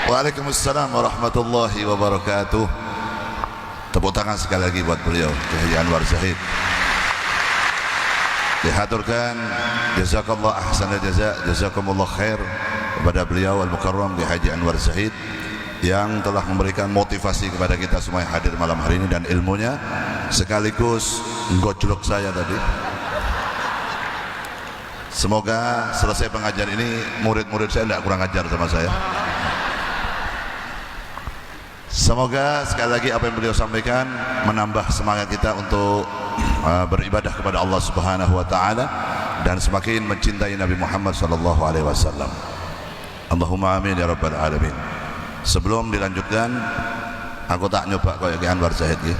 Waalaikumsalam warahmatullahi wabarakatuh. Tepuk tangan sekali lagi buat beliau, Kiai Haji Anwar Zahid. Dihaturkan jazakallah ahsanal jaza, jazakumullah khair kepada beliau Al-Mukarram Kiai Haji Anwar Zahid yang telah memberikan motivasi kepada kita semua yang hadir malam hari ini, dan ilmunya sekaligus gojlok saya tadi. Semoga selesai pengajian ini murid-murid saya tidak kurang ajar sama saya. Semoga sekali lagi apa yang beliau sampaikan menambah semangat kita untuk beribadah kepada Allah Subhanahu wa taala dan semakin mencintai Nabi Muhammad sallallahu alaihi wasallam. Allahumma amin ya rabbal alamin. Sebelum dilanjutkan, aku tak nyoba koyo Ki Anwar Zahid iki.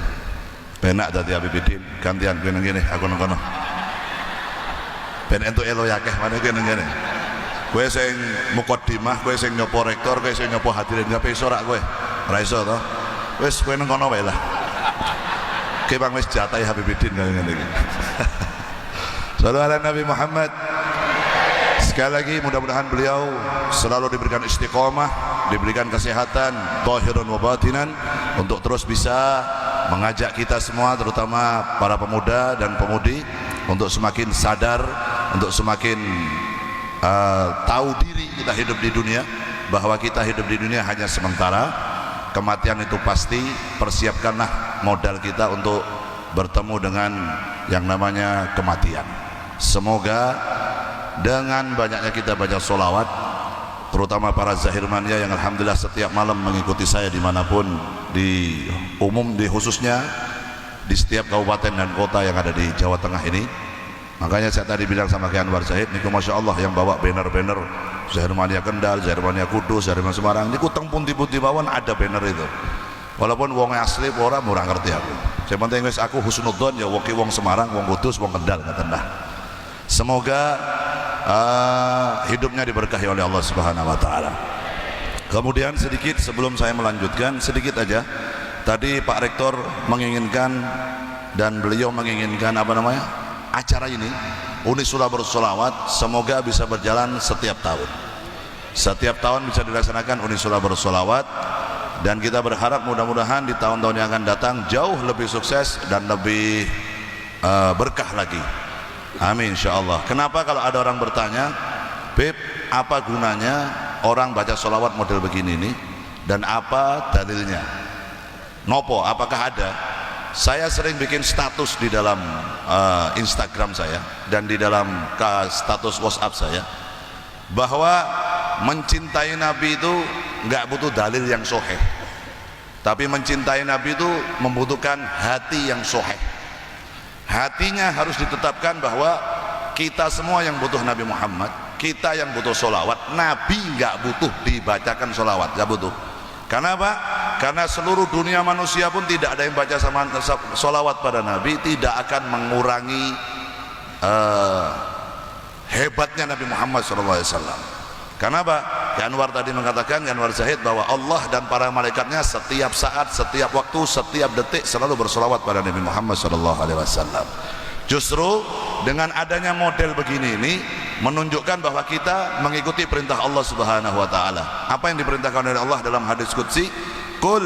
Penak dadi Habibidin, gantian kowe nang kene, aku nang kono. Ben entuk elo yakeh maneh kowe nang kene. Kowe sing mukadimah, kowe sing nyopo rektor, kowe sing nyopo hadirin kabeh iso rak kowe. Ora iso to. Wis kowe nang kono wae lah. Kowe bang wis jatahi Habibidin kaya ngene iki. Sallu ala Nabi Muhammad. Sekali lagi mudah-mudahan beliau selalu diberikan istiqomah, diberikan kesehatan zahirun wa batinan untuk terus bisa mengajak kita semua, terutama para pemuda dan pemudi, untuk semakin sadar, untuk semakin tahu diri kita hidup di dunia, bahwa kita hidup di dunia hanya sementara, kematian itu pasti. Persiapkanlah modal kita untuk bertemu dengan yang namanya kematian. Semoga dengan banyaknya kita baca sholawat, terutama para zahirmania yang alhamdulillah setiap malam mengikuti saya dimanapun, di umum, di khususnya di setiap kabupaten dan kota yang ada di Jawa Tengah ini. Makanya saya tadi bilang sama Ki Anwar Zahid niku masya Allah yang bawa banner-banner Zahirmania Kendal, Zahirmania Kudus, Zahirmania Semarang niku teng pundi-pundi mawon ada banner itu. Walaupun wong asli ora murah ngerti aku. Yang penting wis aku husnudzon ya wong Semarang, wong Kudus, wong Kendal ngaten dah. Semoga hidupnya diberkahi oleh Allah Subhanahu wa taala. Kemudian sedikit sebelum saya melanjutkan, sedikit aja. Tadi Pak Rektor menginginkan dan beliau menginginkan apa namanya? Acara ini Unisula Bersolawat semoga bisa berjalan setiap tahun. Setiap tahun bisa dilaksanakan Unisula Bersolawat, dan kita berharap mudah-mudahan di tahun-tahun yang akan datang jauh lebih sukses dan lebih berkah lagi. Amin insyaallah. Kenapa kalau ada orang bertanya, Beb, apa gunanya orang baca sholawat model begini ini dan apa dalilnya? Nopo, apakah ada? Saya sering bikin status di dalam Instagram saya dan di dalam status WhatsApp saya, bahwa mencintai Nabi itu nggak butuh dalil yang sahih, tapi mencintai Nabi itu membutuhkan hati yang sahih. Hatinya harus ditetapkan bahwa kita semua yang butuh Nabi Muhammad, kita yang butuh sholawat. Nabi nggak butuh dibacakan sholawat, nggak butuh. Karena apa? Karena seluruh dunia manusia pun tidak ada yang baca sama sholawat pada Nabi, tidak akan mengurangi hebatnya Nabi Muhammad SAW. Karena apa? Ki Anwar tadi mengatakan, Ki Anwar Zahid, bahwa Allah dan para malaikatnya setiap saat, setiap waktu, setiap detik selalu bersolawat pada Nabi Muhammad SAW. Justru dengan adanya model begini ini menunjukkan bahwa kita mengikuti perintah Allah Subhanahu wa taala. Apa yang diperintahkan oleh Allah dalam hadis qudsi? Qul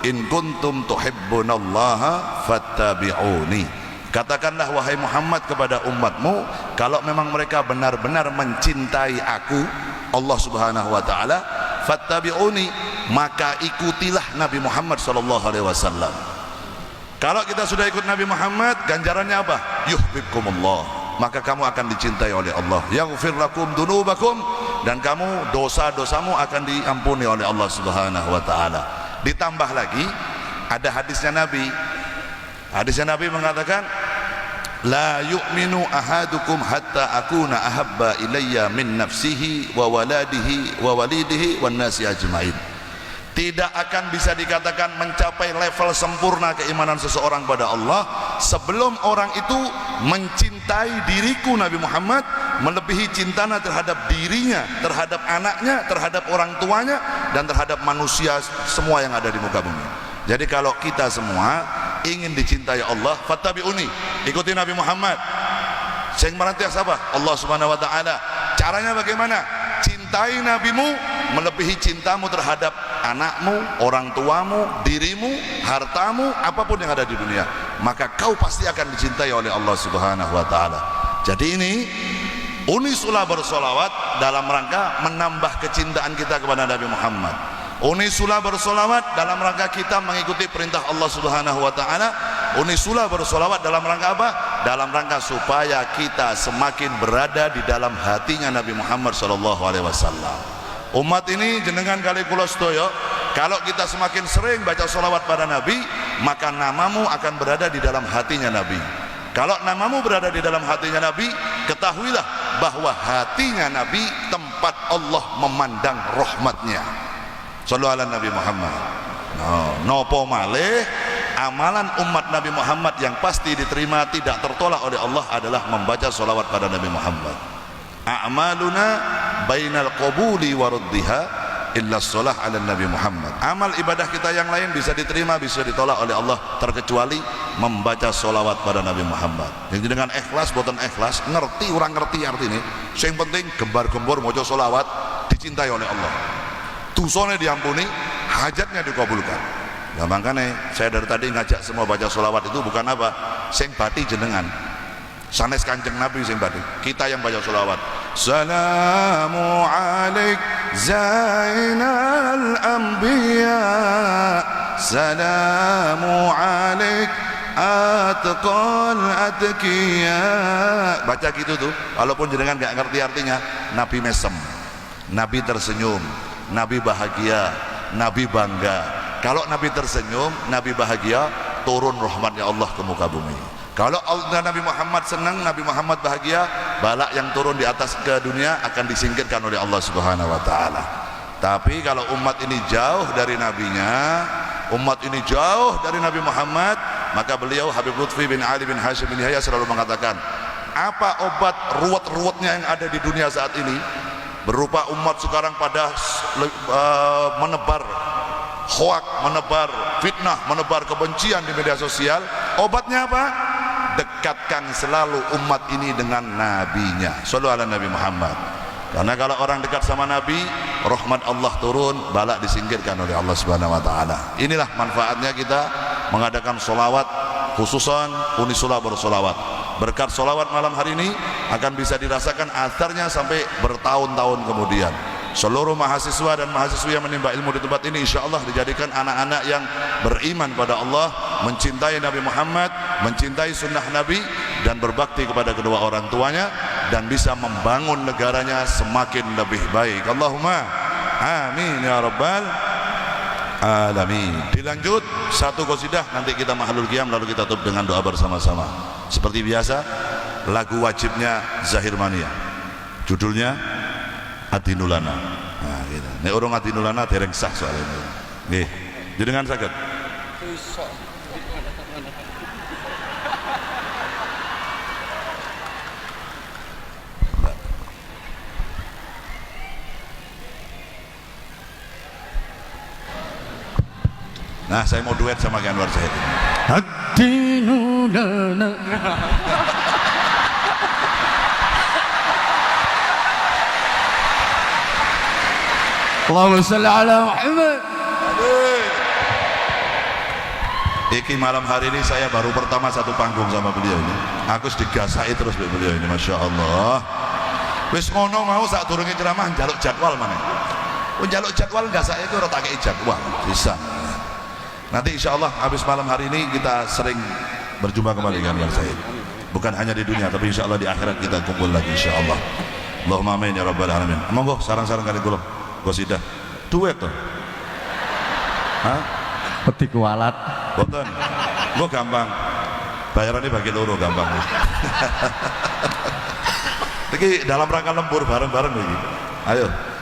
in kuntum tuhibbunallaha fattabi'uni. Katakanlah wahai Muhammad kepada umatmu, kalau memang mereka benar-benar mencintai aku, Allah Subhanahu wa taala, fattabi'uni, maka ikutilah Nabi Muhammad sallallahu alaihi wasallam. Kalau kita sudah ikut Nabi Muhammad, ganjarannya apa? Yuhibbukumullah, maka kamu akan dicintai oleh Allah. Yaghfir lakum dunubakum, dan kamu dosa-dosamu akan diampuni oleh Allah Subhanahu wa taala. Ditambah lagi ada hadisnya Nabi. Hadisnya Nabi mengatakan, la yu'minu ahadukum hatta akuna ahabba ilayya min nafsihi wa waladihi wa walidihi wan nasi ajmain. Tidak akan bisa dikatakan mencapai level sempurna keimanan seseorang pada Allah sebelum orang itu mencintai diriku Nabi Muhammad melebihi cintanya terhadap dirinya, terhadap anaknya, terhadap orang tuanya, dan terhadap manusia semua yang ada di muka bumi. Jadi kalau kita semua ingin dicintai Allah, fattabi'uni, ikuti Nabi Muhammad. Sing marantias apa? Allah Subhanahu wa taala. Caranya bagaimana? Cintai nabimu melebihi cintamu terhadap anakmu, orang tuamu, dirimu, hartamu, apapun yang ada di dunia. Maka kau pasti akan dicintai oleh Allah Subhanahu wa taala. Jadi ini unisulah bersolawat dalam rangka menambah kecintaan kita kepada Nabi Muhammad. Unisulah bersolawat dalam rangka kita mengikuti perintah Allah Subhanahu wa taala. Unisulah bersolawat dalam rangka apa? Dalam rangka supaya kita semakin berada di dalam hatinya Nabi Muhammad sallallahu alaihi wasallam. Umat ini jenengan kali kula sedaya, kalau kita semakin sering baca solawat pada Nabi, maka namamu akan berada di dalam hatinya Nabi. Kalau namamu berada di dalam hatinya Nabi, ketahuilah bahwa hatinya Nabi tempat Allah memandang rahmatnya. Sallallahu ala Nabi Muhammad. Nopo malih amalan umat Nabi Muhammad yang pasti diterima tidak tertolak oleh Allah adalah membaca solawat pada Nabi Muhammad. A'maluna bainal qabuli wa raddiha illa sholah ala Nabi Muhammad. Amal ibadah kita yang lain bisa diterima, bisa ditolak oleh Allah, terkecuali membaca solawat pada Nabi Muhammad. Yang dengan ikhlas, boten ikhlas, ngerti orang ngerti artinya. Yang penting gembar-gembor mojo solawat dicintai oleh Allah, dosane diampuni, hajatnya dikabulkan. Nah makanya saya dari tadi ngajak semua baca solawat itu bukan apa, sing bati jenengan sanes Kanjeng Nabi sing bati, kita yang baca solawat. Salamu alaik zainal anbiya, salamu alaik atqal atqiya. Baca gitu tuh, walaupun jenengan gak ngerti artinya. Nabi mesem, Nabi tersenyum, Nabi bahagia, Nabi bangga. Kalau Nabi tersenyum, Nabi bahagia, turun rahmatnya Allah ke muka bumi. Kalau Nabi Muhammad senang, Nabi Muhammad bahagia, balak yang turun di atas ke dunia akan disingkirkan oleh Allah Subhanahu wa taala. Tapi kalau umat ini jauh dari nabinya, umat ini jauh dari Nabi Muhammad, maka beliau Habib Lutfi bin Ali bin Hashim bin Yahya selalu mengatakan, apa obat ruwet-ruwetnya yang ada di dunia saat ini? Berupa umat sekarang pada menebar hoak, menebar fitnah, menebar kebencian di media sosial. Obatnya apa? Dekatkan selalu umat ini dengan nabinya. Shallallahu ala Nabi Muhammad. Karena kalau orang dekat sama Nabi, rahmat Allah turun, balak disingkirkan oleh Allah Subhanahu wa taala. Inilah manfaatnya kita mengadakan solawat, khususan unisulah bersolawat. Berkat solawat malam hari ini akan bisa dirasakan atharnya sampai bertahun-tahun kemudian. Seluruh mahasiswa dan mahasiswi yang menimba ilmu di tempat ini insya Allah dijadikan anak-anak yang beriman pada Allah, mencintai Nabi Muhammad, mencintai sunnah Nabi, dan berbakti kepada kedua orang tuanya, dan bisa membangun negaranya semakin lebih baik. Allahumma amin ya rabbal alamin. Dilanjut satu qasidah, nanti kita mahalul qiyam, lalu kita tutup dengan doa bersama-sama. Seperti biasa, lagu wajibnya Zahir Mania, judulnya Adinulana. Nah, gitu. Nek orang Adinulana dereng sah soalnya. Nggih. Jenengan saged. Nah, saya mau duet sama Anwar Zahid. Adinulana. Allahumma shalli ala Muhammad. Iki malam hari ini saya baru pertama satu panggung sama beliau ini. Aku digasai terus beliau ini, masya Allah. Wis ngono mau saat turunnya ceramah jaluk jadwal mana? Jaluk jadwal gasai itu rotak jadwal bisa. Nanti insya Allah habis malam hari ini kita sering berjumpa kembali dengan Said. Bukan hanya di dunia, tapi insya Allah di akhirat kita kumpul lagi insya Allah. Allahumma amin ya rabbal alamin. Monggo sarang-sarang kali kula qasidah duet tuh. Hah? Peti kualat. Boten. Gua gampang. Bayarannya bagi loro gampang. Iki dalam rangka lembur bareng-bareng iki. Ayo.